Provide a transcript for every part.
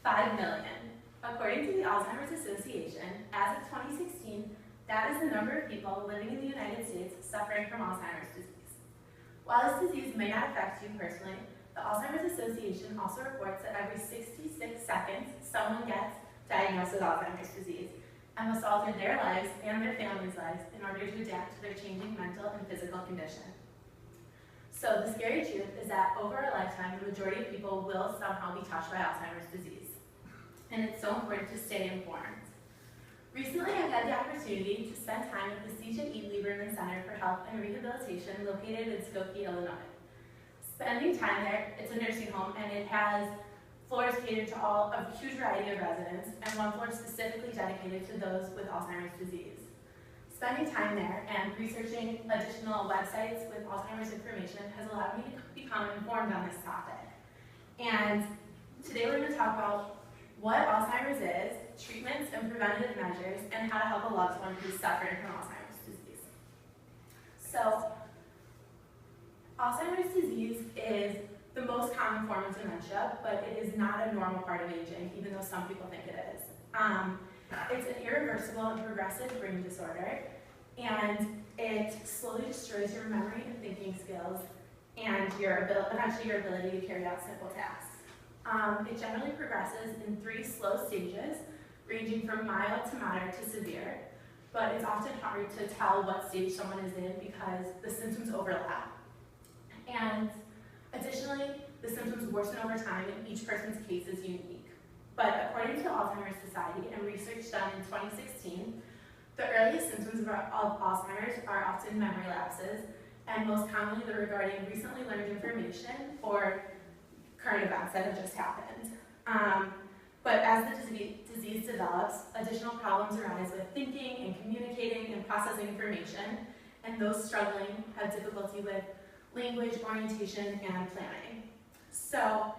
5 million. According to the Alzheimer's Association, as of 2016, that is the number of people living in the United States suffering from Alzheimer's disease. While this disease may not affect you personally, the Alzheimer's Association also reports that every 66 seconds, someone gets diagnosed with Alzheimer's disease and must alter their lives and their family's lives in order to adapt to their changing mental and physical condition. So the scary truth is that over a lifetime, the majority of people will somehow be touched by Alzheimer's disease. And it's so important to stay informed. Recently, I've had the opportunity to spend time at the C.J. E. Lieberman Center for Health and Rehabilitation located in Skokie, Illinois. Spending time there, it's a nursing home and it has floors catered to a huge variety of residents and one floor specifically dedicated to those with Alzheimer's disease. Spending time there and researching additional websites with Alzheimer's information has allowed me to become informed on this topic. And today we're going to talk about what Alzheimer's is, treatments and preventative measures, and how to help a loved one who's suffering from Alzheimer's disease. So, Alzheimer's disease is the most common form of dementia, but it is not a normal part of aging, even though some people think it is. It's an irreversible and progressive brain disorder, and it slowly destroys your memory and thinking skills and eventually your ability to carry out simple tasks. It generally progresses in 3 slow stages, ranging from mild to moderate to severe, but it's often hard to tell what stage someone is in because the symptoms overlap. And additionally, the symptoms worsen over time and each person's case is unique. But according to the Alzheimer's Society and research done in 2016, the earliest symptoms of Alzheimer's are often memory lapses, and most commonly they're regarding recently learned information or current events that have just happened. But as the disease develops, additional problems arise with thinking and communicating and processing information, and those struggling have difficulty with language, orientation, and planning. So,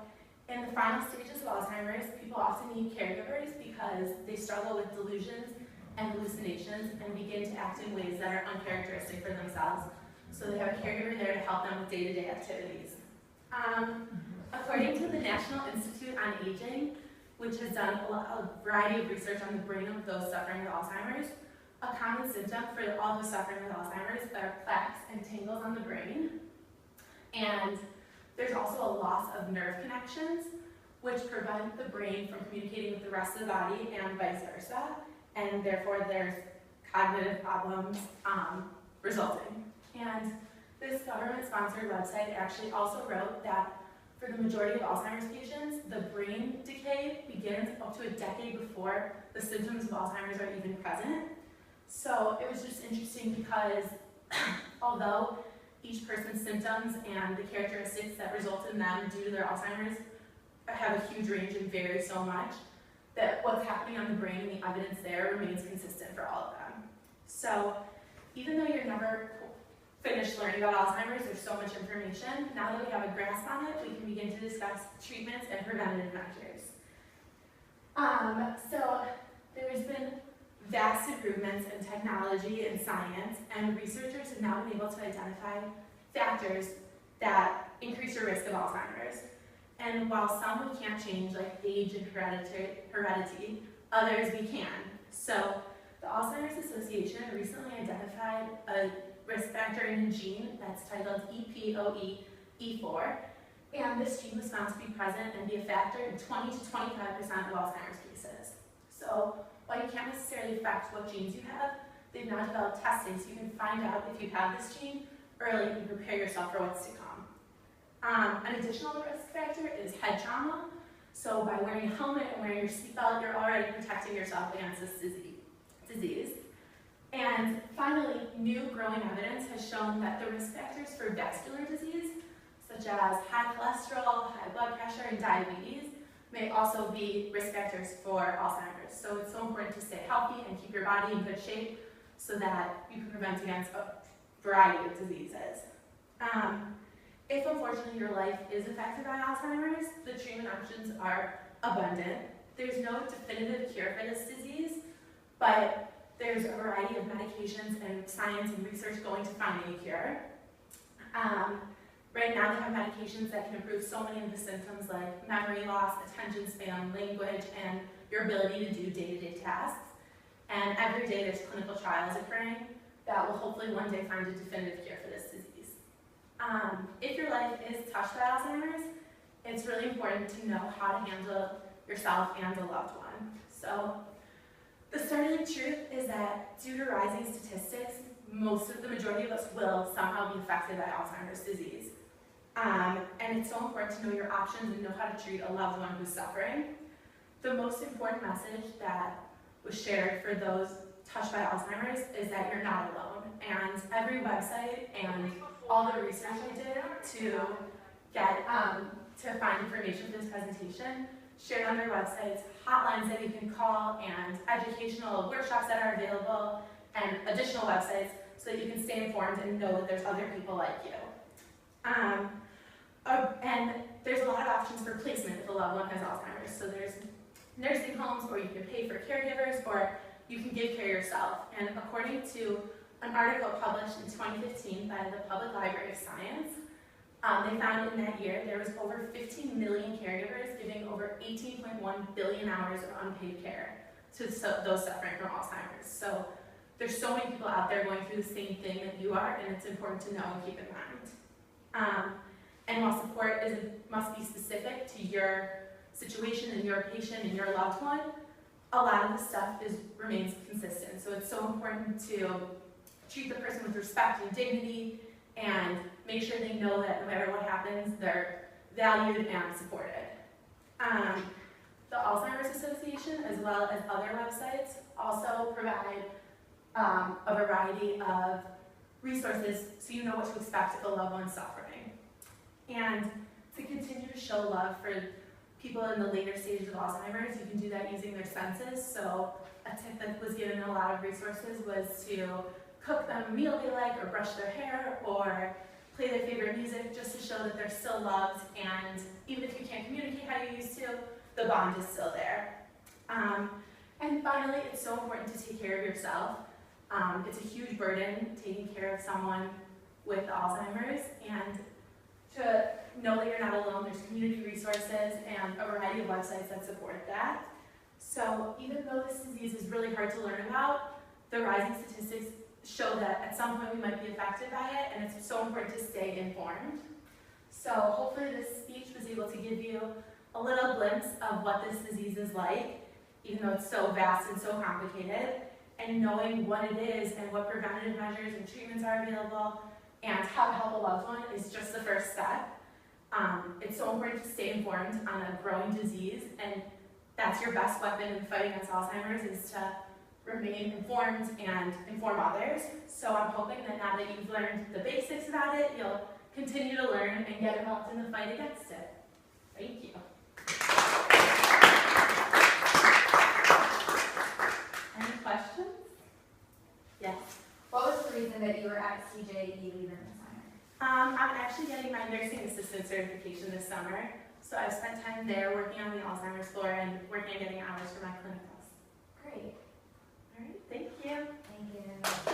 in the final stages of Alzheimer's, people often need caregivers because they struggle with delusions and hallucinations and begin to act in ways that are uncharacteristic for themselves. So they have a caregiver there to help them with day-to-day activities. According to the National Institute on Aging, which has done a variety of research on the brain of those suffering with Alzheimer's, a common symptom for all those suffering with Alzheimer's are plaques and tangles on the brain. And there's also a loss of nerve connections, which prevent the brain from communicating with the rest of the body and vice versa, and therefore there's cognitive problems resulting. And this government-sponsored website actually also wrote that for the majority of Alzheimer's patients, the brain decay begins up to a decade before the symptoms of Alzheimer's are even present. So it was just interesting because although each person's symptoms and the characteristics that result in them due to their Alzheimer's have a huge range and vary so much, that what's happening on the brain and the evidence there remains consistent for all of them. So even though you're never finished learning about Alzheimer's, there's so much information. Now that we have a grasp on it, we can begin to discuss treatments and preventative measures. So there's been vast improvements in technology and science, and researchers have now been able to identify factors that increase your risk of Alzheimer's. And while some we can't change, like age and heredity, others we can. So the Alzheimer's Association recently identified a risk factor in a gene that's titled EPOE4, and this gene was found to be present and be a factor in 20 to 25% of Alzheimer's cases. So while you can't necessarily affect what genes you have, they've now developed testing so you can find out if you have this gene early and prepare yourself for what's to come. An additional risk factor is head trauma. So by wearing a helmet and wearing your seatbelt, you're already protecting yourself against this disease. And finally, new growing evidence has shown that the risk factors for vascular disease, such as high cholesterol, high blood pressure, and diabetes, may also be risk factors for Alzheimer's. So it's so important to stay healthy and keep your body in good shape so that you can prevent against a variety of diseases. If unfortunately your life is affected by Alzheimer's, the treatment options are abundant. There's no definitive cure for this disease, but there's a variety of medications and science and research going to find a cure. Right now they have medications that can improve so many of the symptoms like memory loss, attention span, language, and your ability to do day-to-day tasks. And every day there's clinical trials occurring that will hopefully one day find a definitive cure for this disease. If your life is touched by Alzheimer's, it's really important to know how to handle yourself and a loved one. So the startling truth is that due to rising statistics, the majority of us will somehow be affected by Alzheimer's disease. And it's so important to know your options and know how to treat a loved one who's suffering. The most important message that was shared for those touched by Alzheimer's is that you're not alone. And every website and all the research I did to get to find information for this presentation shared on their websites hotlines that you can call and educational workshops that are available and additional websites so that you can stay informed and know that there's other people like you. And there's a lot of options for placement if a loved one has Alzheimer's. So there's nursing homes, or you can pay for caregivers, or you can give care yourself. And according to an article published in 2015 by the Public Library of Science, they found in that year there was over 15 million caregivers giving over 18.1 billion hours of unpaid care to those suffering from Alzheimer's. So there's so many people out there going through the same thing that you are, and it's important to know and keep in mind. And while support must be specific to your situation and your patient and your loved one, a lot of the stuff remains consistent. So it's so important to treat the person with respect and dignity and make sure they know that no matter what happens, they're valued and supported. The Alzheimer's Association, as well as other websites, also provide a variety of resources so you know what to expect if a loved one's suffering. And to continue to show love for people in the later stages of Alzheimer's, you can do that using their senses. So a tip that was given in a lot of resources was to cook them a meal they like, or brush their hair, or play their favorite music, just to show that they're still loved, and even if you can't communicate how you used to, the bond is still there. And finally, it's so important to take care of yourself. It's a huge burden taking care of someone with Alzheimer's, and to know that you're not alone. There's community resources and a variety of websites that support that. So even though this disease is really hard to learn about, the rising statistics show that at some point we might be affected by it, and it's so important to stay informed. So hopefully this speech was able to give you a little glimpse of what this disease is like, even though it's so vast and so complicated, and knowing what it is and what preventative measures and treatments are available and how to help a loved one is just the first step. It's so important to stay informed on a growing disease, and that's your best weapon in fighting against Alzheimer's, is to remain informed and inform others. So I'm hoping that now that you've learned the basics about it, you'll continue to learn and get involved in the fight against it. Thank you. Any questions? Yes. What was the reason that you were at CJE Leader this summer? I'm actually getting my nursing assistant certification this summer. So I've spent time there working on the Alzheimer's floor and working on getting hours for my clinicals. Great. All right, thank you. Thank you.